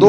2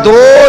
2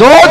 2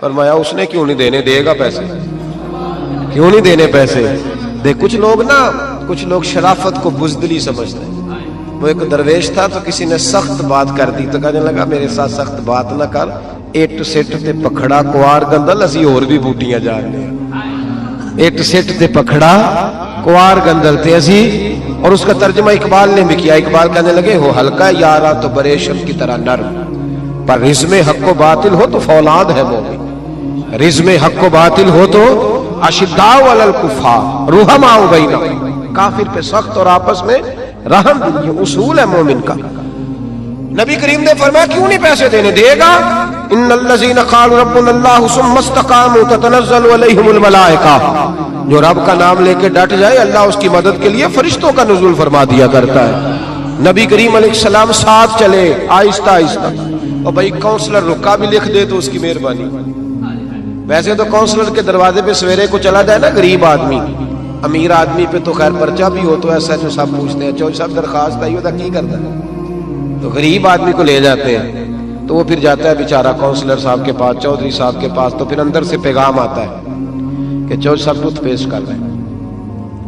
فرمایا اس نے کیوں نہیں دینے، دے گا پیسے، کیوں نہیں دینے پیسے. دیکھ کچھ لوگ شرافت کو بزدلی سمجھتے ہیں. وہ ایک درویش تھا تو کسی نے سخت بات کر دی تو کہنے لگا میرے ساتھ سخت بات نہ کر، اٹ سٹ تے پکھڑا کوار گندل اسی اور بھی بوٹیاں جاننے ہیں. اٹ سٹ تے پکھڑا کوار گندل تے اسی. اور اس کا ترجمہ اقبال نے بھی کیا. اقبال کہنے لگے ہو ہلکا یارا تو بریشم کی طرح نرم، پر رزم حق و باطل ہو تو فولاد ہے مومن. رزم حق و باطل ہو تو اشداء علی الکفار رحماء بینہم، کافر پہ سخت اور آپس میں رحم. یہ اصول ہے مومن کا. نبی کریم نے فرمایا کیوں نہیں پیسے دینے، دے گا. ان الذین قالوا ربنا اللہ ثم استقاموا تتنزل علیہم الملائکہ، جو رب کا نام لے کے ڈٹ جائے اللہ اس کی مدد کے لیے فرشتوں کا نزول فرما دیا کرتا ہے. نبی کریم علیہ السلام ساتھ چلے آہستہ آہستہ. اور بھائی کونسلر رکا بھی لکھ دے تو اس کی مہربانی. ویسے تو کونسلر کے دروازے پہ سویرے کو چلا جائے نا غریب آدمی، امیر آدمی پہ تو خیر پرچہ بھی ہو تو ایسا جو سب پوچھتے ہیں چوہدری صاحب درخواست آئی ہوتا کی کرتا ہے، تو غریب آدمی کو لے جاتے ہیں. تو وہ پھر جاتا ہے بیچارہ کونسلر صاحب کے پاس، چودھری صاحب کے پاس. تو پھر اندر سے پیغام آتا ہے کہ چودھری صاحب ٹوتھ پیسٹ کر رہے ہیں.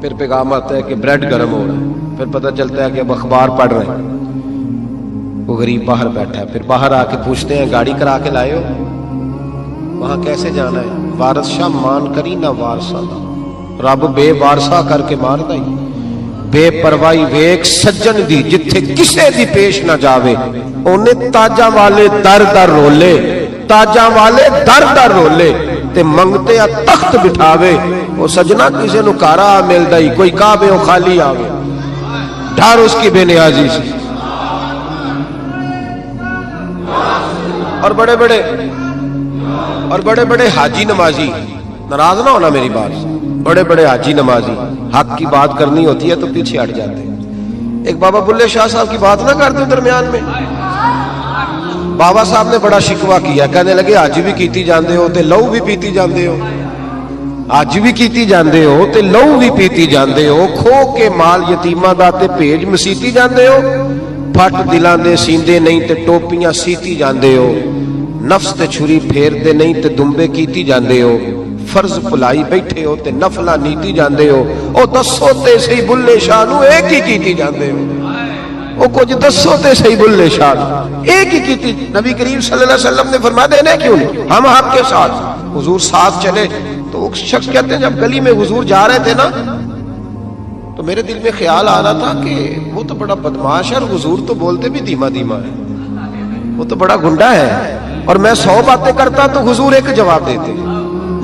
پھر پیغام آتا ہے کہ بریڈ گرم ہو رہا ہے. پھر پتہ چلتا ہے کہ اب اخبار پڑھ رہے ہیں. وہ غریب باہر بیٹھا ہے. پھر باہر آ کے پوچھتے ہیں گاڑی کرا کے لائے ہو؟ وہاں کیسے جانا ہے؟ وارث شاہ مان کری نہ وارثہ دا، رب بے وارثہ کر کے مار دائی. بے پروائی ویک سجن دی جتھے کسے دی پیش نہ جاوے، اونے تاجاں والے در در رولے، تاجاں والے در در رولے تے منگتے آ تخت بٹھاوے. وہ سجنا کسے نو کارا مل دائی، کوئی کعبے او خالی آوے، ڈر اس کی بے نیازی سے. اور بڑے بڑے حاجی نمازی، ناراض نہ ہونا میری بات سے، بڑے بڑے حاجی نمازی حق کی بات کرنی ہوتی ہے تو پیچھے ہٹ جاتے ہیں. ایک بابا بلے شاہ صاحب کی بات نہ کرتے درمیان میں. بابا صاحب نے بڑا شکوہ کیا، کہنے لگے حج بھی کیتی جاندے ہو تے لہو بھی پیتی جاندے ہو، حج بھی کیتی جاندے ہو تے لہو بھی پیتی جاندے ہو، کھو کے مال یتیماں دا تے بھیج مسیتی جاندے ہو، پھٹ دلاں دے سیندے نہیں تے ٹوپیاں سیتی جاندے ہو، نفس تے چھری پھیر دے نہیں تے دمبے کیتی جاندے ہو، فرض پلائی بیٹھے ہو تے نفلہ نیتی جاندے ہو. او دسو تے صحیح بلے شاہ نو ایک ہی کیتی جاندے ہو. او کچھ دسو تے صحیح بلے شاہ نو ایک ہی کیتی. نبی کریم صلی اللہ علیہ وسلم نے فرمایا دینے کیوں نہیں، ہم آپ کے ساتھ. حضور ساتھ چلے تو وہ شخص کہتے ہیں جب گلی میں حضور جا رہے تھے نا تو میرے دل میں خیال آ رہا تھا کہ وہ تو بڑا بدماش ہے اور حضور تو بولتے بھی دھیما دھیما ہے، وہ تو بڑا گنڈا ہے. اور میں 100 باتیں کرتا تو حضور ایک جواب دیتے،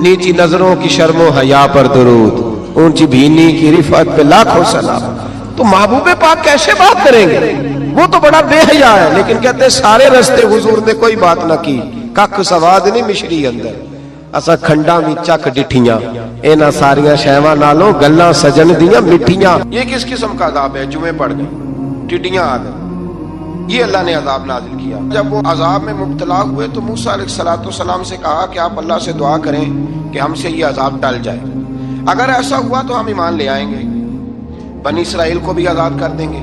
نیچی نظروں کی شرم و حیا پر درود، اونچی بینی کی رفعت پہ لاکھوں سلام. تو محبوب پاک کیسے بات کریں گے؟ وہ تو بڑا بے حیا ہے. لیکن کہتے ہیں سارے رستے حضور نے کوئی بات نہ کی، ککھ سواد نہیں مشری اندر، اسا کھنڈاں وی چک ڈٹھیاں، اینا ساریاں شیواں نالوں گلاں سجن دیاں مٹھیاں. یہ کس قسم کا عذاب ہے؟ جمعے پڑ گئے، ٹڈیاں آ گئیں. یہ اللہ نے عذاب نازل کیا. جب وہ عذاب میں مبتلا ہوئے تو موسیٰ علیہ السلام سے کہا کہ آپ اللہ سے دعا کریں کہ ہم سے یہ عذاب ٹل جائے. اگر ایسا ہوا تو ہم ایمان لے آئیں گے، بنی اسرائیل کو بھی آزاد کر دیں گے.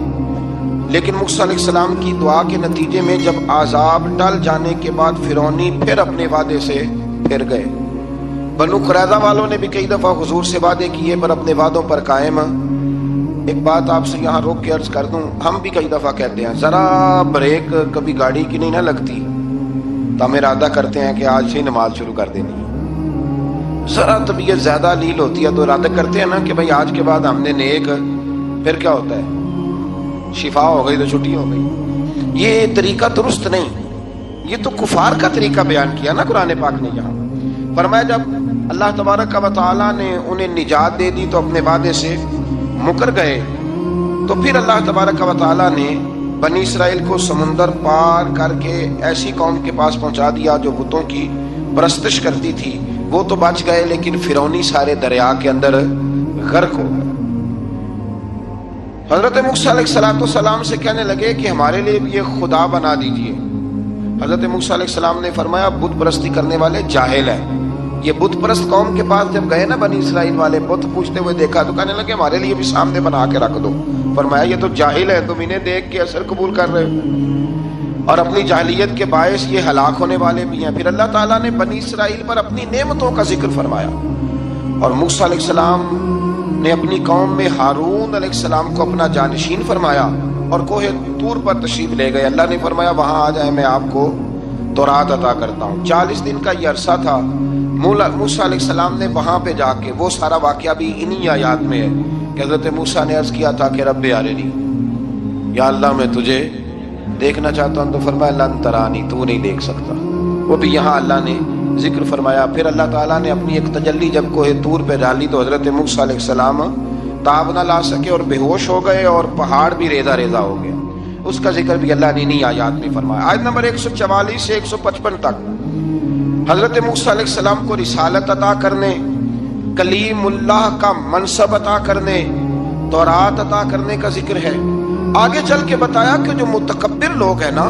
لیکن موسیٰ علیہ السلام کی دعا کے نتیجے میں جب عذاب ٹل جانے کے بعد فرعونی پھر اپنے وعدے سے پھر گئے. بنو قریظہ والوں نے بھی کئی دفعہ حضور سے وعدے کیے پر اپنے وعدوں پر قائم. ایک بات آپ سے یہاں روک کے عرض کر دوں، ہم بھی کئی دفعہ کہتے ہیں ذرا بریک کبھی گاڑی کی نہیں نہ لگتی تو ہم ارادہ کرتے ہیں کہ آج سے نماز شروع کر دینی. ذرا طبیعت زیادہ لیل ہوتی ہے تو ارادہ کرتے ہیں نا کہ بھائی آج کے بعد ہم نے نیک، پھر کیا ہوتا ہے شفا ہو گئی تو چھٹی ہو گئی. یہ طریقہ درست نہیں. یہ تو کفار کا طریقہ بیان کیا نا قرآن پاک نے. یہاں فرمایا جب اللہ تبارک و تعالیٰ نے انہیں نجات دے دی تو اپنے وعدے سے مکر گئے. تو پھر اللہ تبارک و تعالیٰ نے بنی اسرائیل کو سمندر پار کر کے ایسی قوم کے پاس پہنچا دیا جو بتوں کی پرستش کرتی تھی. وہ تو بچ گئے لیکن فرعونی سارے دریا کے اندر غرق ہو گئے. حضرت موسیٰ علیہ السلام سے کہنے لگے کہ ہمارے لیے بھی یہ خدا بنا دیجئے. حضرت موسیٰ علیہ السلام نے فرمایا بت پرستی کرنے والے جاہل ہیں. یہ بت پرست قوم کے پاس جب گئے نا بنی اسرائیل والے بت پوچھتے ہوئے دیکھا تو کہنے لگے ہمارے لیے بھی سامنے بنا کے رکھ دو. فرمایا یہ تو جاہل ہے، تم انہیں دیکھ کے اثر قبول کر رہے ہو. اور اپنی جاہلیت کے باعث یہ ہلاک ہونے والے بھی ہیں۔ پھر اللہ تعالیٰ نے بنی اسرائیل پر اپنی نعمتوں کا ذکر فرمایا، اور موسیٰ علیہ السلام نے اپنی قوم میں ہارون علیہ السلام کو اپنا جانشین فرمایا اور کوہ طور پر تشریف لے گئے۔ اللہ نے فرمایا وہاں آ جائے، میں آپ کو تورات عطا کرتا ہوں۔ 40 دن کا یہ عرصہ تھا۔ موسیٰ علیہ السلام نے وہاں پہ جا کے، وہ سارا واقعہ بھی انہی آیات میں ہے کہ حضرت موسیٰ نے عرض کیا تھا کہ رب ارنی، یا اللہ میں تجھے دیکھنا چاہتا ہوں، تو فرمایا لن ترانی، تو نہیں دیکھ سکتا۔ وہ بھی یہاں اللہ نے ذکر فرمایا۔ پھر اللہ تعالیٰ نے اپنی ایک تجلی جب کوہ طور پہ ڈالی تو حضرت موسیٰ علیہ السلام تاب نہ لا سکے اور بے ہوش ہو گئے، اور پہاڑ بھی ریزہ ریزہ ہو گیا۔ اس کا ذکر بھی اللہ نے انہی آیات میں فرمایا۔ آیت نمبر 144 سے 155 تک حضرت موسیٰ علیہ السلام کو رسالت عطا کرنے، کلیم اللہ کا منصب عطا کرنے، تورات عطا کرنے کا ذکر ہے۔ آگے چل کے بتایا کہ جو متکبر لوگ ہیں نا،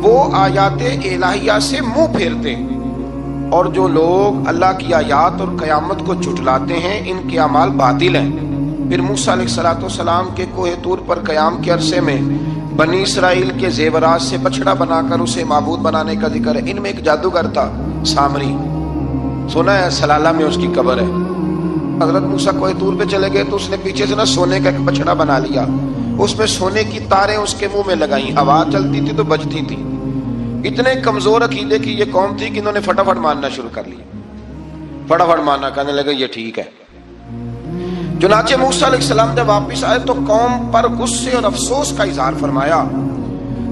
وہ آیات الہیہ سے منہ پھیرتے ہیں، اور جو لوگ اللہ کی آیات اور قیامت کو جھٹلاتے ہیں، ان کے اعمال باطل ہیں۔ پھر موسیٰ علیہ السلام کے کوہ طور پر قیام کے عرصے میں بنی اسرائیل کے زیورات سے بچڑا بنا کر اسے معبود بنانے کا ذکر ہے۔ ان میں ایک جادوگر تھا سامری، سنا ہے سلالہ میں اس کی قبر ہے۔ حضرت موسیٰ کوہ طور پہ چلے گئے تو اس نے پیچھے سے نا سونے کا ایک بچڑا بنا لیا، اس میں سونے کی تاریں اس کے منہ میں لگائیں، آواز چلتی تھی تو بجتی تھی۔ اتنے کمزور عقیدے کی یہ قوم تھی کہ انہوں نے فٹافٹ ماننا شروع کر لیا، فٹافٹ ماننا، کہنے لگے یہ ٹھیک ہے۔ چنانچہ موسیٰ علیہ السلام جب واپس آئے تو قوم پر غصے اور افسوس کا اظہار فرمایا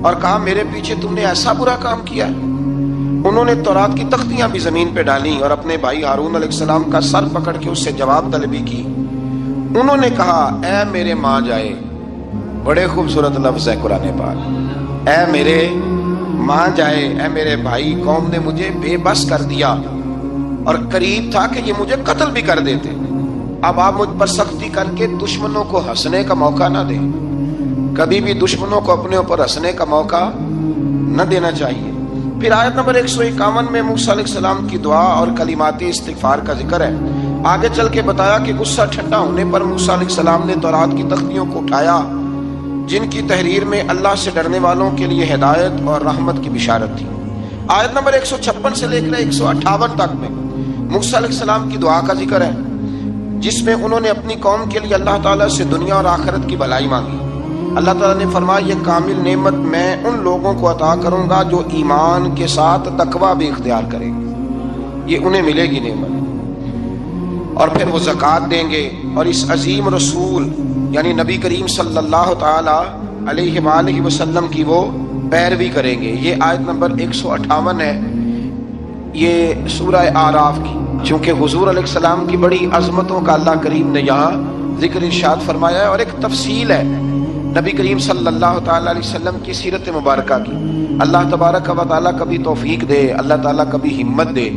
اور کہا میرے پیچھے تم نے ایسا برا کام کیا۔ انہوں نے تورات کی تختیاں بھی زمین پہ ڈالیں اور اپنے بھائی ہارون علیہ السلام کا سر پکڑ کے اس سے جواب طلبی کی۔ انہوں نے کہا اے میرے ماں جائے، بڑے خوبصورت لفظ ہے قرآن پاک، اے میرے ماں جائے، اے میرے بھائی، قوم نے مجھے بے بس کر دیا اور قریب تھا کہ یہ مجھے قتل بھی کر دیتے۔ اب آپ مجھ پر سختی کر کے دشمنوں کو ہنسنے کا موقع نہ دیں، کبھی بھی دشمنوں کو اپنے اوپر ہنسنے کا موقع نہ دینا چاہیے۔ پھر آیت نمبر 151 میں موسیٰ علیہ السلام کی دعا اور کلمات استغفار کا ذکر ہے۔ آگے چل کے بتایا کہ غصہ ٹھنڈا ہونے پر موسیٰ علیہ السلام نے تورات کی تختیوں کو اٹھایا، جن کی تحریر میں اللہ سے ڈرنے والوں کے لیے ہدایت اور رحمت کی بشارت تھی۔ آیت نمبر 156 سے لے کر 158 تک میں موسیٰ علیہ السلام کی دعا کا ذکر ہے، جس میں انہوں نے اپنی قوم کے لیے اللہ تعالیٰ سے دنیا اور آخرت کی بھلائی مانگی۔ اللہ تعالیٰ نے فرمایا یہ کامل نعمت میں ان لوگوں کو عطا کروں گا جو ایمان کے ساتھ تقوی بھی اختیار کریں گے، یہ انہیں ملے گی نعمت، اور پھر وہ زکوٰۃ دیں گے اور اس عظیم رسول یعنی نبی کریم صلی اللہ تعالی علیہ وآلہ وسلم کی وہ پیروی کریں گے۔ یہ آیت نمبر 158 ہے، یہ سورہ اعراف کی، چونکہ حضور علیہ السلام کی بڑی عظمتوں کا اللہ کریم نے یہاں ذکر ارشاد فرمایا ہے، اور ایک تفصیل ہے نبی کریم صلی اللہ تعالی علیہ وسلم کی سیرت مبارکہ کی۔ اللہ تبارک و تعالیٰ کبھی توفیق دے، اللہ تعالیٰ کبھی ہمت دے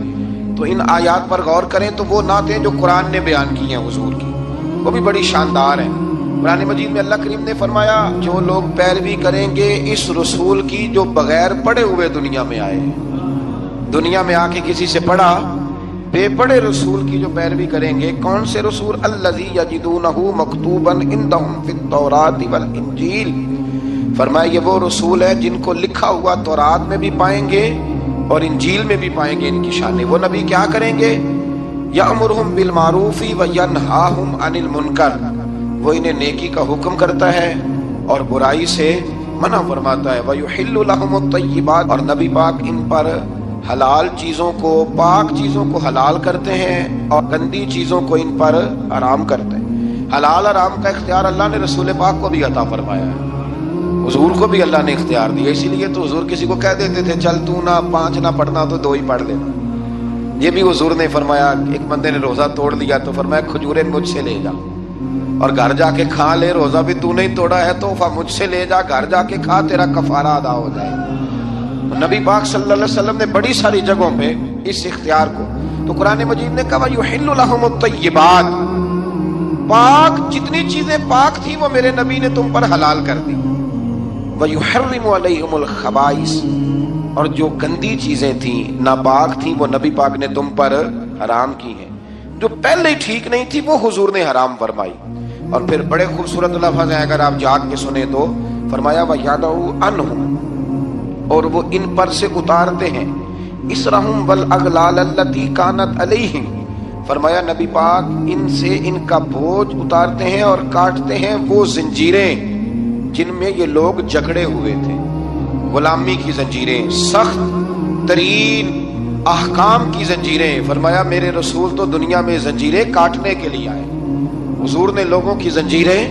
تو ان آیات پر غور کریں تو وہ نعتیں جو قرآن نے بیان کی ہیں حضور کی، وہ بھی بڑی شاندار ہیں۔ قرآن مجید میں اللہ کریم نے فرمایا جو لوگ پیروی کریں گے اس رسول کی جو بغیر پڑھے ہوئے دنیا میں آئے، دنیا میں آ کے کسی سے پڑھا، بے پڑھے رسول کی جو پیروی کریں گے۔ کون سے رسول؟ الذی یجدونہ مکتوبا عندہم فی التوراۃ والانجیل، فرمایا یہ وہ رسول ہے جن کو لکھا ہوا تورات میں بھی پائیں گے اور انجیل میں بھی پائیں گے ان کی شان۔ وہ نبی کیا کریں گے؟ یأمرہم بالمعروف وینہاہم عن المنکر، وہ انہیں نیکی کا حکم کرتا ہے اور برائی سے منع فرماتا ہے۔ ویحل لہم الطیبات، اور نبی پاک ان پر حلال چیزوں کو، پاک چیزوں کو حلال کرتے ہیں اور گندی چیزوں کو ان پر حرام کرتے ہیں۔ حلال حرام کا اختیار اللہ نے رسول پاک کو بھی عطا فرمایا ہے، حضور کو بھی اللہ نے اختیار دیا۔ اسی لیے تو حضور کسی کو کہہ دیتے تھے چل تو نہ 5 نہ پڑھنا تو 2 ہی پڑھ لینا، یہ بھی حضور نے فرمایا۔ ایک بندے نے روزہ توڑ لیا تو فرمایا کھجوریں مجھ سے لے جا اور گھر جا کے کھا لے، روزہ بھی تو نہیں توڑا ہے تحفہ مجھ سے لے جا، گھر جا کے کھا، تیرا کفارہ ادا ہو جائے۔ نبی پاک صلی اللہ علیہ وسلم نے بڑی ساری جگہوں پہ اس اختیار کو، تو قرآن مجید نے کہا وَيُحِلُّ لَهُمُ الطَّيِّبَاتِ، پاک جتنی چیزیں پاک تھیں وہ میرے نبی نے تم پر حلال کر دی۔ وَيُحَرِّمُ عَلَيْهِمُ الْخَبَائِثِ، اور جو گندی چیزیں تھیں ناپاک تھیں وہ نبی پاک نے تم پر حرام کی ہیں، جو پہلے ہی ٹھیک نہیں تھی وہ حضور نے حرام فرمائی۔ اور پھر بڑے خوبصورت لفظ ہیں، اگر آپ جاگ کے سنیں تو فرمایا وَيَدْعُ عَنْهُمْ اور وہ ان پر سے اتارتے ہیں اسرہم والاغلال التی کانت علیہم، فرمایا نبی پاک ان سے ان کا بوجھ اتارتے ہیں اور کاٹتے ہیں وہ زنجیریں جن میں یہ لوگ جکڑے ہوئے تھے، غلامی کی زنجیریں، سخت ترین احکام کی زنجیریں۔ فرمایا میرے رسول تو دنیا میں زنجیریں کاٹنے کے لیے آئے، حضور نے لوگوں کی زنجیریں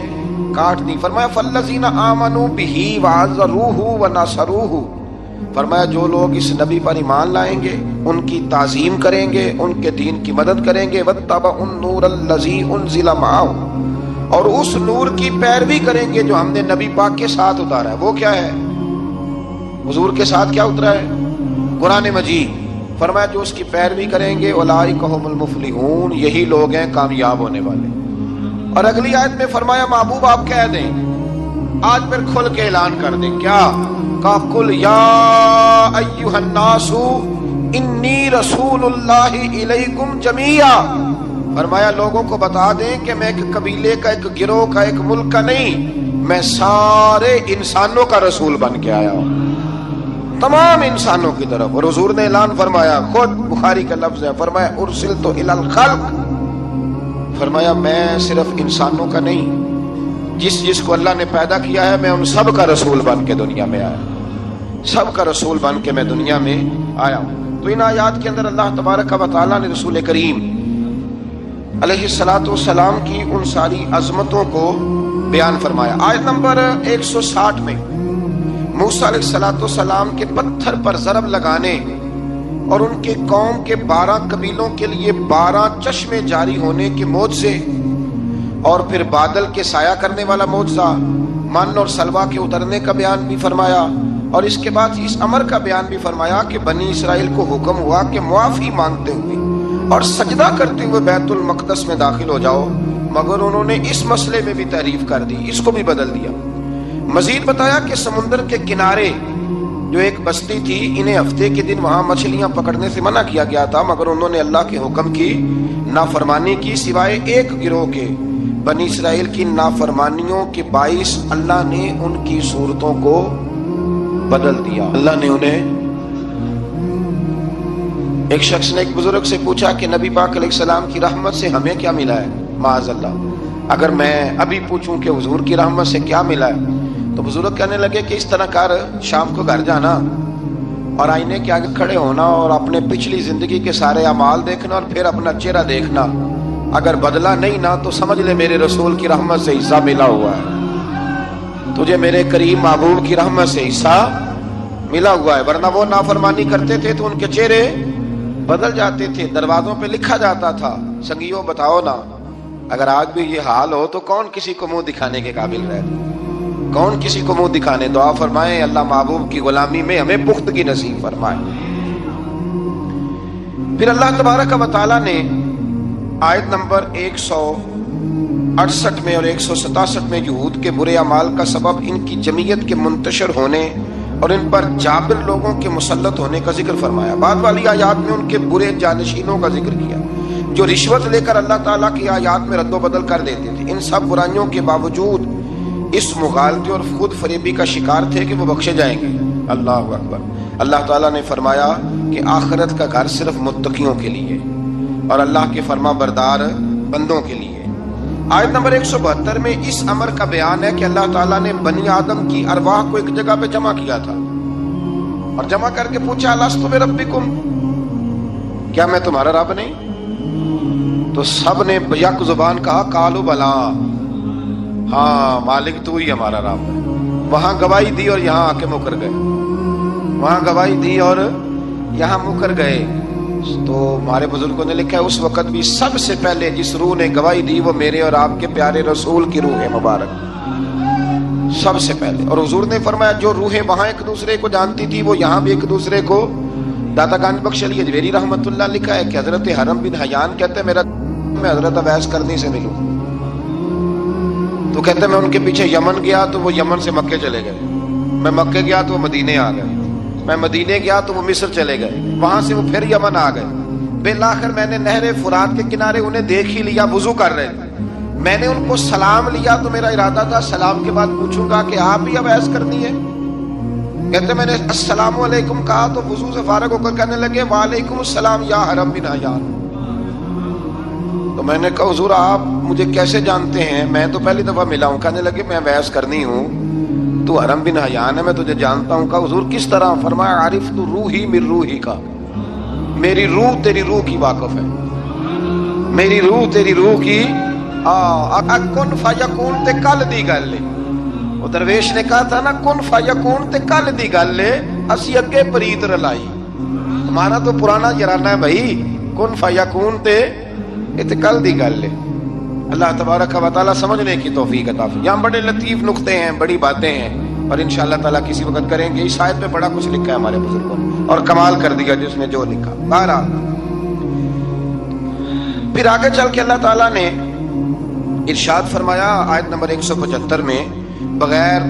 کاٹ دی۔ فرمایا فالذین آمنوا بہ وعزروہ ونصروہ، فرمایا جو لوگ اس نبی پر ایمان لائیں گے، ان کی تعظیم کریں گے، ان کے دین کی مدد کریں گے، واتبعوا النور الذی انزل معہ، اور اس نور کی پیروی کریں گے جو ہم نے نبی پاک کے ساتھ اتارا ہے۔ وہ کیا ہے؟ حضور کے ساتھ کیا اترا ہے؟ قرآن مجید۔ فرمایا جو اس کی پیروی کریں گے اولئک هم المفلحون، یہی لوگ ہیں کامیاب ہونے والے۔ اور اگلی آیت میں فرمایا محبوب آپ کہہ دیں، آج پھر کھل کے اعلان کر دیں، کیا کہا؟ قل یا ایھا الناس انی رسول اللہ الیکم جمیعا، فرمایا لوگوں کو بتا دیں کہ میں ایک قبیلے کا، ایک گروہ کا، ایک ملک کا نہیں، میں سارے انسانوں کا رسول بن کے آیا ہوں، تمام انسانوں کی طرف۔ اور حضور نے اعلان فرمایا، خود بخاری کا لفظ ہے، فرمایا ارسلت الی الخلق، فرمایا میں صرف انسانوں کا نہیں، جس کو اللہ نے پیدا کیا ہے میں ان سب کا رسول بن کے دنیا میں آیا، سب کا رسول بن کے میں دنیا میں آیا ہوں۔ تو ان آیات کے اندر اللہ تبارک و تعالیٰ نے رسول کریم علیہ الصلوۃ والسلام کی ان ساری عظمتوں کو بیان فرمایا۔ آیت نمبر 160 میں موسیٰ علیہ الصلوۃ والسلام کے پتھر پر ضرب لگانے اور ان کے قوم کے 12 قبیلوں کے لیے 12 چشمے جاری ہونے کے معجزے، اور پھر بادل کے سایہ کرنے والا معجزہ، من اور سلوہ کے اترنے کا بیان بھی فرمایا، اور اس کے بعد اس امر کا بیان بھی فرمایا کہ بنی اسرائیل کو حکم ہوا کہ معافی مانگتے ہوئے اور سجدہ کرتے ہوئے بیت المقدس میں داخل ہو جاؤ، مگر انہوں نے اس مسئلے میں بھی تحریف کر دی، اس کو بھی بدل دیا۔ مزید بتایا کہ سمندر کے کنارے جو ایک بستی تھی، انہیں ہفتے کے دن وہاں مچھلیاں پکڑنے سے منع کیا گیا تھا، مگر انہوں نے اللہ کے حکم کی نافرمانی کی، سوائے ایک گروہ کے، بنی اسرائیل کی نافرمانیوں کے باعث اللہ نے ان کی صورتوں کو بدل دیا۔ اللہ نے انہیں، ایک شخص نے ایک بزرگ سے پوچھا کہ نبی پاک علیہ السلام کی رحمت سے ہمیں کیا ملا ہے؟ معاذ اللہ، اگر میں ابھی پوچھوں کہ حضور کی رحمت سے کیا ملا ہے، تو بزرگ کہنے لگے کہ اس طرح کر، شام کو گھر جانا اور آئینے کے آگے کھڑے ہونا اور اپنے پچھلی زندگی کے سارے اعمال دیکھنا اور پھر اپنا چہرہ دیکھنا، اگر بدلا نہیں نا تو سمجھ لے میرے رسول کی رحمت سے حصہ ملا ہوا ہے، تجھے میرے کریم محبوب کی رحمت سے حصہ ملا ہوا ہے۔ ورنہ وہ نافرمانی کرتے تھے تو ان کے چہرے بدل جاتے تھے، دروازوں پہ لکھا جاتا تھا۔ سنگیوں بتاؤ نا، اگر آج بھی یہ حال ہو تو کون کسی کو منہ دکھانے کے قابل رہے، کون کسی کو منہ دکھانے؟ دعا فرمائیں اللہ محبوب کی غلامی میں ہمیں پختگی نصیب فرمائے۔ پھر اللہ تبارک و تعالیٰ نے آیت نمبر 168 میں اور 167 میں یہود کے برے اعمال کا سبب ان کی جمعیت کے منتشر ہونے اور ان پر جابر لوگوں کے مسلط ہونے کا ذکر فرمایا۔ بعد والی آیات میں ان کے برے جانشینوں کا ذکر کیا جو رشوت لے کر اللہ تعالیٰ کی آیات میں رد و بدل کر دیتے تھے۔ ان سب برائیوں کے باوجود اس مغالطے اور خود فریبی کا شکار تھے کہ وہ بخشے جائیں گے۔ اللہ اکبر۔ اللہ تعالیٰ نے فرمایا کہ آخرت کا گھر صرف متقیوں کے لیے اور اللہ کے فرما بردار بندوں کے لیے۔ آیت نمبر 172 میں اس امر کا بیان ہے کہ اللہ تعالیٰ نے بنی آدم کی ارواح کو ایک جگہ پہ جمع کیا تھا اور جمع کر کے پوچھا الستُ بربکم، کیا میں تمہارا رب نہیں؟ تو سب نے یک زبان کہا قالوا بلا، ہاں مالک تو ہی ہمارا رب ہے۔ وہاں گواہی دی اور یہاں آ کے مکر گئے، وہاں گواہی دی اور یہاں مکر گئے۔ تو ہمارے بزرگوں نے لکھا ہے اس وقت بھی سب سے پہلے جس روح نے گواہی دی وہ میرے اور آپ کے پیارے رسول کی روح ہے مبارک، سب سے پہلے۔ اور حضور نے فرمایا جو روحیں وہاں ایک دوسرے کو جانتی تھی وہ یہاں بھی ایک دوسرے کو۔ داتا گنج بخش علی اجمیری رحمۃ اللہ لکھا ہے کہ حضرت حرم بن حیان کہتے ہیں میں حضرت اویس کرنی سے ملوں، تو کہتے ہیں میں ان کے پیچھے یمن گیا تو وہ یمن سے مکے چلے گئے، میں مکے گیا تو وہ مدینے آ گئے، میں مدینے گیا تو وہ مصر چلے گئے، وہاں سے وہ پھر یمن آ گئے۔ بالآخر میں نے نہر فرات کے کنارے انہیں دیکھ ہی لیا، وضو کر رہے تھے، میں نے ان کو سلام لیا تو میرا ارادہ تھا سلام کے بعد پوچھوں گا کہ آپ بھی اویس کرنی ہے؟ کہتے میں نے السلام علیکم کہا تو وضو سے فارغ ہو کر کہنے لگے وعلیکم السلام یا حرم بن حیان. تو میں نے کہا حضور آپ مجھے کیسے جانتے ہیں؟ میں تو پہلی دفعہ ملا ہوں. کہنے لگے میں ویس کرنی ہوں، تو حرم بن حیان ہے، میں تجھے جانتا ہوں. کہا حضور کس طرح؟ فرمایا عارف تو روحی من روحی کا، میری روح تیری روح کی واقف ہے، میری روح تیری روح کی. کن فیکون تے کل دی گل ہے. وہ درویش نے کہا تھا نا کن فیکون تے کل دی گل ہے، اسی اگے پریت رلائی. ہمارا تو پرانا جرانہ ہے بھائی، کن فیکون تے کل دی گل ہے. اللہ تبارک و تعالیٰ سمجھنے کی توفیق عطا فرمائے. یہاں بڑے لطیف نقطے ہیں، بڑی باتیں ہیں، اور انشاءاللہ تعالیٰ کسی وقت کریں گے. اس آیت میں بڑا کچھ لکھا ہے ہمارے بزرگوں نے، اور کمال کر دیا جس نے جو لکھا. بہرحال پھر آگے چل کے اللہ تعالیٰ نے ارشاد فرمایا آیت نمبر 175 میں، بغیر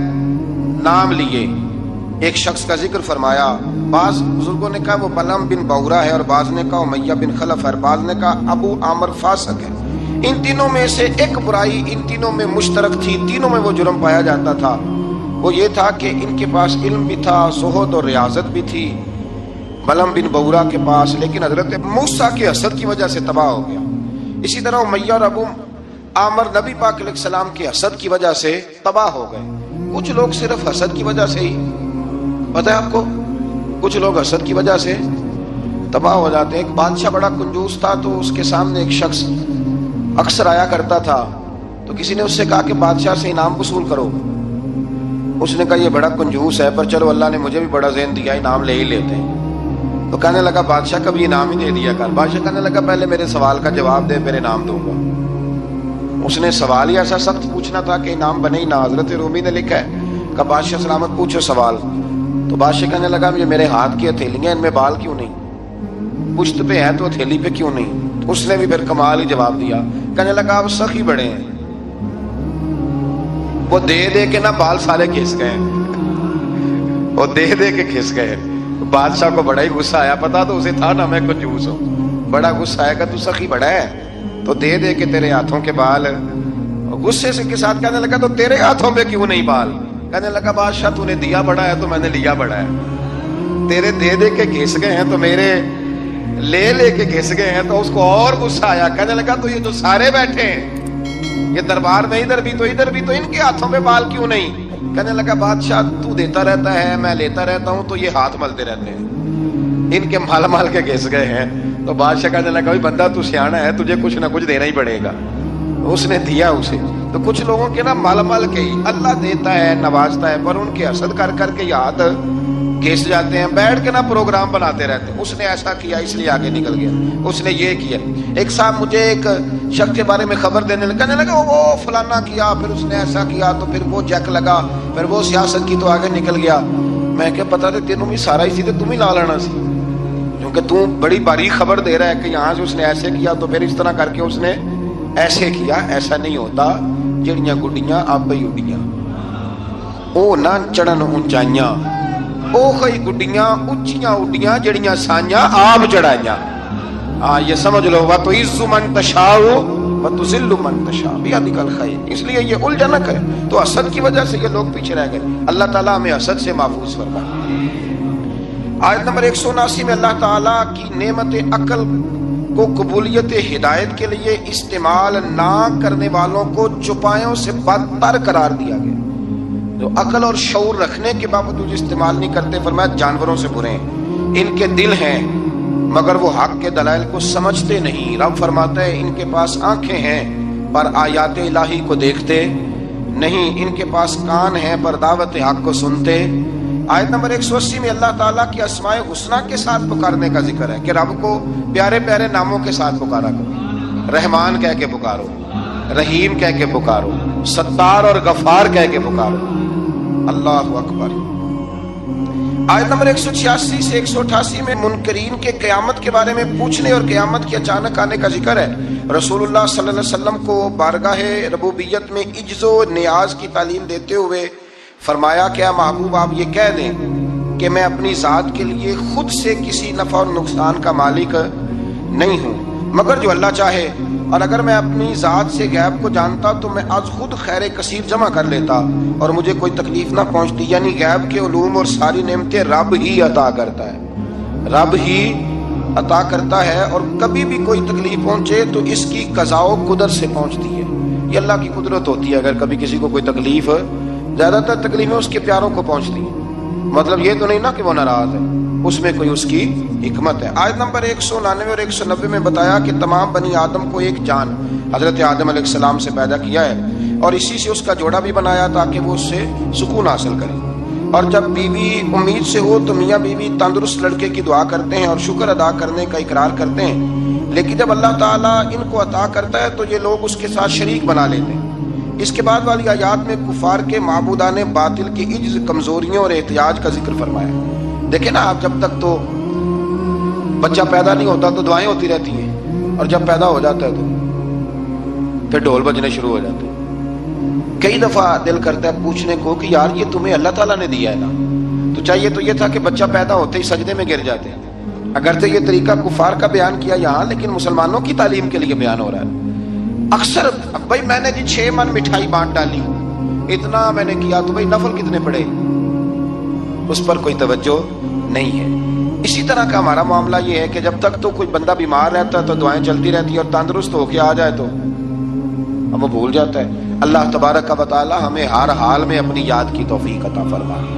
نام لیے ایک شخص کا ذکر فرمایا. بعض بزرگوں نے کہا وہ بلم بن بورا ہے، اور بعض نے کہا امیہ بن خلف ہے، اور بعض نے کہا ابو عامر فاسق ہے. ان تینوں میں سے ایک برائی ان تینوں میں مشترک تھی، تینوں میں وہ جرم پایا جاتا تھا. وہ یہ تھا کہ ان کے پاس علم بھی تھا، زہد اور ریاضت بھی تھی بلم بن بورا کے پاس، لیکن حضرت موسیٰ کے حسد کی وجہ سے تباہ ہو گیا. اسی طرح امیہ اور ابو عامر نبی پاک علیہ السلام کے حسد کی وجہ سے تباہ ہو گئے. کچھ لوگ صرف حسد کی وجہ سے ہی، پتہ ہے آپ کو، کچھ لوگ حسد کی وجہ سے تباہ ہو جاتے ہیں. ایک بادشاہ بڑا کنجوس تھا، تو اس کے سامنے ایک شخص اکثر آیا کرتا تھا. تو کسی نے اس سے کہا کہ بادشاہ سے انعام وصول کرو. اس نے کہا یہ بڑا کنجوس ہے، پر چلو اللہ نے مجھے بھی بڑا ذہن دیا، انعام لے ہی لیتے ہیں. تو کہنے لگا بادشاہ کبھی انعام ہی دے دیا کر. بادشاہ کہنے لگا پہلے میرے سوال کا جواب دے پھر انعام دوں گا. اس نے سوال ہی ایسا سخت پوچھنا تھا کہ انعام بنے ہی نہ. حضرت رومی نے لکھا ہے کہ بادشاہ سلامت پوچھو سوال. تو بادشاہ کہنے لگا یہ میرے ہاتھ کی ہتھیلیاں، ان میں بال کیوں نہیں؟ پشت پہ ہے تو ہتھیلی پہ کیوں نہیں؟ اس نے بھی پھر کمال ہی جواب دیا. کہنے لگا آپ سخی بڑے ہیں. وہ دے دے کے نا بال سارے گھس گئے، وہ دے دے کے گھس گئے. بادشاہ کو بڑا ہی غصہ آیا، پتا تو اسے تھا نا میں کنجوس ہوں. بڑا غصہ آیا کہ تو سخی بڑا ہے تو دے دے کے تیرے ہاتھوں کے بال. غصے سے کے ساتھ کہنے لگا تو تیرے ہاتھوں میں کیوں نہیں بال؟ کہنے لگا بادشاہ تو نے دیا بڑا ہے تو میں نے لیا بڑا ہے. تیرے دے دے کے گھس گئے ہیں تو میرے لے لے کے گھس گئے ہیں. تو اس کو اور غصہ آیا. کہنے لگا تو یہ جو سارے بیٹھے ہیں یہ دربار میں ادھر بھی تو ان کے ہاتھوں میں بال کیوں نہیں؟ کہنے لگا بادشاہ تو دیتا رہتا ہے میں لیتا رہتا ہوں تو یہ ہاتھ ملتے رہتے ہیں، ان کے مال مال کے گھس گئے ہیں. تو بادشاہ کہنے لگا بندہ تو سیانا ہے، تجھے کچھ نہ کچھ دینا ہی پڑے گا. اس نے دیا اسے. تو کچھ لوگوں کے نا مال مال کے ہی اللہ دیتا ہے نوازتا ہے، پر ان کے حسد کر کر کے ہاتھ گھس جاتے ہیں. بیٹھ کے نا پروگرام بناتے رہتے ہیں، اس نے ایسا کیا اس لیے آگے نکل گیا، اس نے یہ کیا. ایک صاحب مجھے ایک شخص کے بارے میں خبر دینے لگا، کہنے لگا وہ فلانا کیا، پھر اس نے ایسا کیا، تو پھر وہ جیک لگا، پھر وہ سیاست کی تو آگے نکل گیا. میں کہ پتا تھے تینوں بھی سارا ہی سی تو تم ہی لا لینا سی، کیونکہ تم بڑی باریک خبر دے رہا ہے کہ یہاں سے اس نے ایسے کیا تو پھر اس طرح کر کے اس نے ایسے کیا. ایسا نہیں ہوتا. جڑیاں گڈیاں آپ ہی اڈیاں، او نہ چڑھن اونچائیاں، او خی گڈیاں اچیاں اڈیاں جڑیاں سائیاں آپ چڑھائیاں. یہ سمجھ لو وَتُعِزُّ مَن تَشَاءُ وَتُذِلُّ مَن تَشَاءُ بِيَدِكَ الْخَيْرُ. اس لیے یہ الجھا نہ کرے. تو حسد کی وجہ سے یہ لوگ پیچھے رہ گئے. اللہ تعالیٰ ہمیں حسد سے محفوظ فرمائے. آیت نمبر 179 میں اللہ تعالیٰ کی نعمت عقل کو قبولیت ہدایت کے لیے استعمال نہ کرنے والوں کو چوپایوں سے بدتر قرار دیا گیا. جو عقل اور شعور رکھنے کے باوجود استعمال نہیں کرتے، فرمایا جانوروں سے برے ہیں. ان کے دل ہیں مگر وہ حق کے دلائل کو سمجھتے نہیں. رب فرماتا ہے ان کے پاس آنکھیں ہیں پر آیات الہی کو دیکھتے نہیں، ان کے پاس کان ہیں پر دعوت حق کو سنتے. آیت نمبر 180 میں اللہ تعالیٰ کی اسماء حسنہ کے ساتھ پکارنے کا ذکر ہے کہ رب کو پیارے پیارے ناموں کے ساتھ پکارا کرو. رحمان کہہ کے پکارو، رحیم کہہ کے پکارو، ستار اور غفار کہہ کے پکارو. اللہ اکبر. آیت نمبر 186 سے 188 میں منکرین کے قیامت کے بارے میں پوچھنے اور قیامت کے اچانک آنے کا ذکر ہے. رسول اللہ صلی اللہ علیہ وسلم کو بارگاہ ربوبیت میں عجز و نیاز کی تعلیم دیتے ہوئے فرمایا کہ محبوب آپ یہ کہہ دیں کہ میں اپنی ذات کے لیے خود سے کسی نفع اور نقصان کا مالک نہیں ہوں، مگر جو اللہ چاہے، اور اگر میں اپنی ذات سے غیب کو جانتا تو میں از خود خیر کثیر جمع کر لیتا اور مجھے کوئی تکلیف نہ پہنچتی۔ یعنی غیب کے علوم اور ساری نعمتیں رب ہی عطا کرتا ہے، رب ہی عطا کرتا ہے، اور کبھی بھی کوئی تکلیف پہنچے تو اس کی قضاء و قدر سے پہنچتی ہے، یہ اللہ کی قدرت ہوتی ہے۔ اگر کبھی کسی کو کوئی تکلیف، زیادہ تر تکلیفیں اس کے پیاروں کو پہنچتی ہیں، مطلب یہ تو نہیں نا کہ وہ ناراض ہے، اس میں کوئی اس کی حکمت ہے۔ آیت نمبر 199 اور 190 میں بتایا کہ تمام بنی آدم کو ایک جان حضرت آدم علیہ السلام سے پیدا کیا ہے، اور اسی سے اس کا جوڑا بھی بنایا تاکہ وہ اس سے سکون حاصل کرے۔ اور جب بیوی امید سے ہو تو میاں بیوی تندرست لڑکے کی دعا کرتے ہیں اور شکر ادا کرنے کا اقرار کرتے ہیں، لیکن جب اللہ تعالیٰ ان کو عطا کرتا ہے تو یہ لوگ اس کے ساتھ شریک بنا لیتے ہیں۔ اس کے بعد والی آیات میں کفار کے معبودان باطل کی عجز، کمزوریوں اور احتیاج کا ذکر فرمایا۔ دیکھیں نا آپ، جب تک تو بچہ پیدا نہیں ہوتا تو دعائیں ہوتی رہتی ہیں، اور جب پیدا ہو جاتا ہے تو پھر ڈھول بجنے شروع ہو جاتے ہیں۔ کئی دفعہ دل کرتا ہے پوچھنے کو کہ یار یہ تمہیں اللہ تعالیٰ نے دیا ہے نا، تو چاہیے تو یہ تھا کہ بچہ پیدا ہوتے ہی سجدے میں گر جاتے ہیں۔ اگرچہ یہ طریقہ کفار کا بیان کیا یہاں، لیکن مسلمانوں کی تعلیم کے لیے بیان ہو رہا ہے۔ اکثر بھائی میں نے 6 من مٹھائی بانٹ ڈالی، اتنا میں نے کیا، تو بھائی نفل کتنے پڑے، اس پر کوئی توجہ نہیں ہے۔ اسی طرح کا ہمارا معاملہ یہ ہے کہ جب تک تو کوئی بندہ بیمار رہتا ہے تو دعائیں چلتی رہتی ہیں، اور تندرست ہو کے آ جائے تو اب وہ بھول جاتا ہے۔ اللہ تبارک و تعالی ہمیں ہر حال میں اپنی یاد کی توفیق عطا فرمائے۔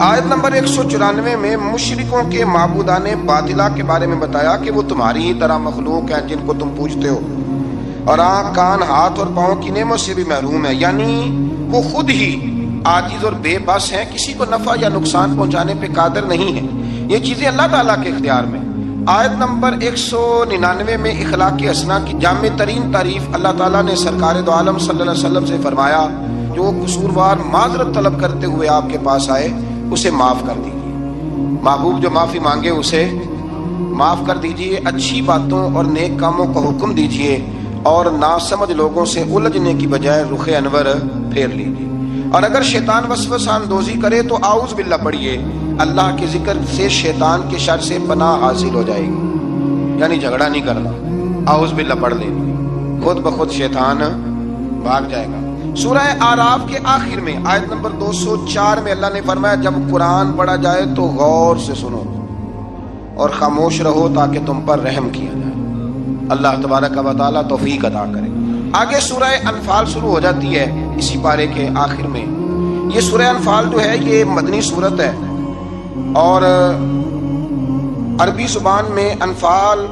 آیت نمبر 194 میں مشرکوں کے معبودان باطلہ کے بارے میں بتایا کہ وہ تمہاری ہی طرح مخلوق ہیں جن کو تم پوجتے ہو، اور آنکھ، کان، ہاتھ اور پاؤں کی نعمت سے بھی محروم ہے، یعنی وہ خود ہی عاجز اور بے بس ہیں، کسی کو نفع یا نقصان پہنچانے پہ قادر نہیں ہیں۔ یہ چیزیں اللہ تعالیٰ کے اختیار میں۔ آیت نمبر 199 میں اخلاق حسنہ کی جامع ترین تعریف اللہ تعالیٰ نے سرکار دو عالم صلی اللہ علیہ وسلم سے فرمایا، جو قصوروار معذرت طلب کرتے ہوئے آپ کے پاس آئے اسے معاف کر دیجیے۔ محبوب جو معافی مانگے اسے معاف کر دیجیے، اچھی باتوں اور نیک کاموں کا حکم دیجیے، اور ناسمجھ لوگوں سے الجھنے کی بجائے رخ انور پھیر لیجیے۔ اور اگر شیطان وسوسہ اندوزی کرے تو اعوذ باللہ پڑھیے، اللہ کے ذکر سے شیطان کے شر سے پناہ حاصل ہو جائے گی، یعنی جھگڑا نہیں کرنا، اعوذ باللہ پڑھ لیں، خود بخود شیطان بھاگ جائے گا۔ سورہ اعراف کے آخر میں آیت نمبر 204 میں اللہ نے فرمایا، جب قرآن پڑھا جائے تو غور سے سنو اور خاموش رہو تاکہ تم پر رحم کیا جائے۔ اللہ تبارک و تعالیٰ توفیق عطا کرے۔ آگے سورہ انفال شروع ہو جاتی ہے اسی پارے کے آخر میں۔ یہ سورہ انفال جو ہے یہ مدنی سورت ہے، اور عربی زبان میں انفال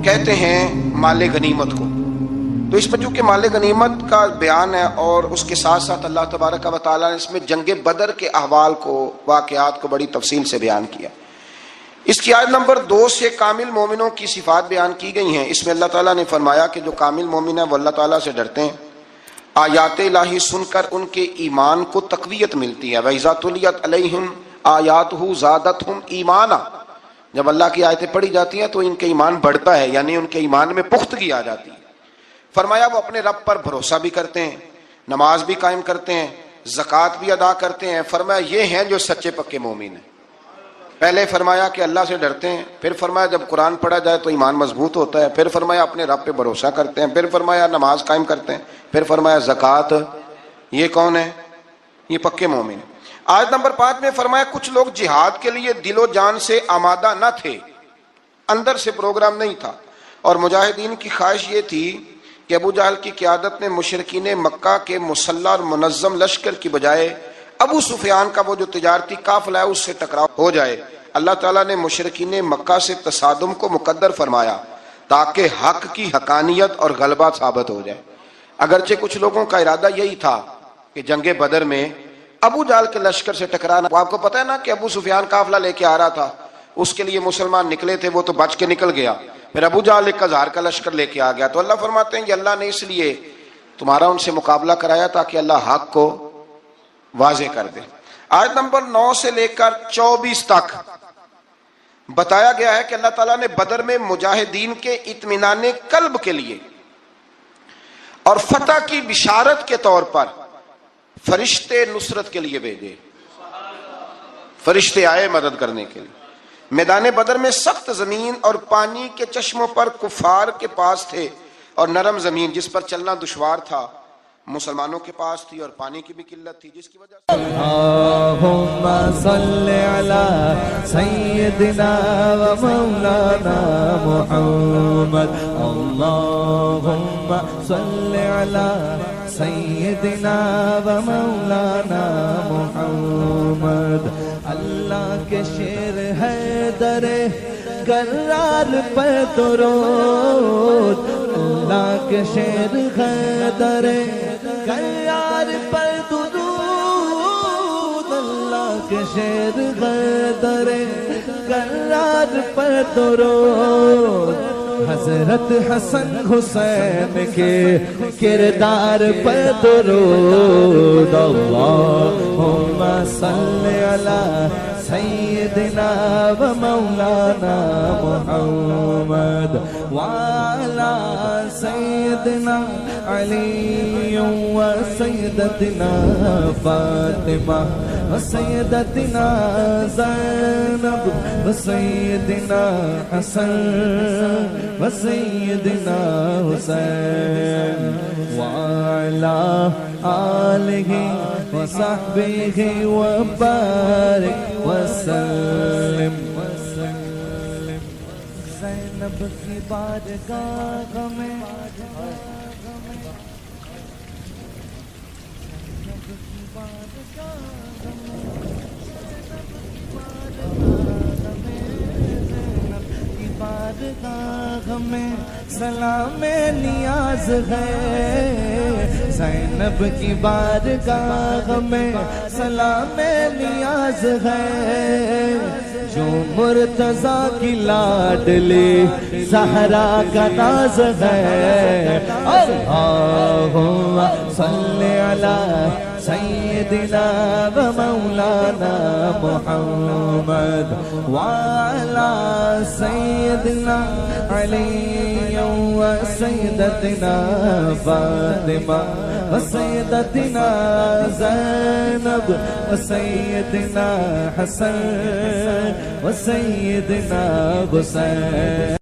کہتے ہیں مال غنیمت کو۔ تو اس میں چونکہ مال غنیمت کا بیان ہے، اور اس کے ساتھ ساتھ اللہ تبارک و تعالیٰ نے اس میں جنگ بدر کے احوال کو، واقعات کو بڑی تفصیل سے بیان کیا۔ اس کی آیت نمبر 2 سے کامل مومنوں کی صفات بیان کی گئی ہیں۔ اس میں اللہ تعالیٰ نے فرمایا کہ جو کامل مومن ہیں وہ اللہ تعالیٰ سے ڈرتے ہیں، آیات الہی سن کر ان کے ایمان کو تقویت ملتی ہے۔ وَإِذَا تُلِيَتْ عَلَيْهِمْ آیاتُهُ زَادَتْهُمْ ایمانا، جب اللہ کی آیتیں پڑھی جاتی ہیں تو ان کے ایمان بڑھتا ہے، یعنی ان کے ایمان میں پختگی آ جاتی ہے۔ فرمایا وہ اپنے رب پر بھروسہ بھی کرتے ہیں، نماز بھی قائم کرتے ہیں، زکوٰۃ بھی ادا کرتے ہیں۔ فرمایا یہ ہیں جو سچے پکے مومن ہیں۔ پہلے فرمایا کہ اللہ سے ڈرتے ہیں، پھر فرمایا جب قرآن پڑھا جائے تو ایمان مضبوط ہوتا ہے، پھر فرمایا اپنے رب پہ بھروسہ کرتے ہیں، پھر فرمایا نماز قائم کرتے ہیں، پھر فرمایا زکوٰۃ۔ یہ کون ہے؟ یہ پکے مومن۔ آیت نمبر 5 میں فرمایا کچھ لوگ جہاد کے لیے دل و جان سے آمادہ نہ تھے، اندر سے پروگرام نہیں تھا، اور مجاہدین کی خواہش یہ تھی کہ ابو جہل کی قیادت میں مشرکین مکہ کے مسلح اور منظم لشکر کی بجائے ابو سفیان کا وہ جو تجارتی قافلہ ہے اس سے ٹکراؤ ہو جائے۔ اللہ تعالیٰ نے مشرکین مکہ سے تصادم کو مقدر فرمایا تاکہ حق کی حقانیت اور غلبہ ثابت ہو جائے۔ اگرچہ کچھ لوگوں کا ارادہ یہی تھا کہ جنگ بدر میں ابو جہل کے لشکر سے ٹکرانا، آپ کو پتہ ہے نا کہ ابو سفیان قافلہ لے کے آ رہا تھا، اس کے لیے مسلمان نکلے تھے، وہ تو بچ کے نکل گیا، پھر ابو جہل 1000 کا لشکر لے کے آ گیا۔ تو اللہ فرماتے ہیں کہ اللہ نے اس لیے تمہارا ان سے مقابلہ کرایا تاکہ اللہ حق کو واضح کر دے۔ آیت نمبر 9 سے لے کر 24 تک بتایا گیا ہے کہ اللہ تعالیٰ نے بدر میں مجاہدین کے اطمینان قلب کے لیے اور فتح کی بشارت کے طور پر فرشتے نصرت کے لیے بھیجے۔ فرشتے آئے مدد کرنے کے لیے، میدان بدر میں سخت زمین اور پانی کے چشموں پر کفار کے پاس تھے، اور نرم زمین جس پر چلنا دشوار تھا مسلمانوں کے پاس تھی، اور پانی کی بھی قلت تھی، جس کی وجہ سے اللہم صلی علی سیدنا و مولانا محمد، اللہم صلی علی سیدنا و مولانا محمد۔ اللہ کے شیر حیدر کرار پر درود، اللہ کے شیر حیدر کرار پر درود، اللہ کے شیر حیدر کرار پر درود، حضرت حسن حسین کے کردار پر درود، اللہم صلی علی سیدنا و مولانا محمد وعلی سیدنا علی و سیدتنا فاطمہ و سیدتنا زینب و سیدنا حسن و سیدنا حسین وعلی آلہ و صحبہ و بارک وسلم۔ زینب کی بارگاہ میں بارگاہ میں سلام نیاز ہے، زینب کی بارگاہ میں سلام نیاز ہے، جو مرتضیٰ کی لاڈلی زہرا کا ناز ہے، اللہم صلی علی سیدنا و مولانا محمد وعلی سیدنا علی و سیدتنا فاطمہ و سیدتنا زینب و سیدنا حسن و سیدنا حسین۔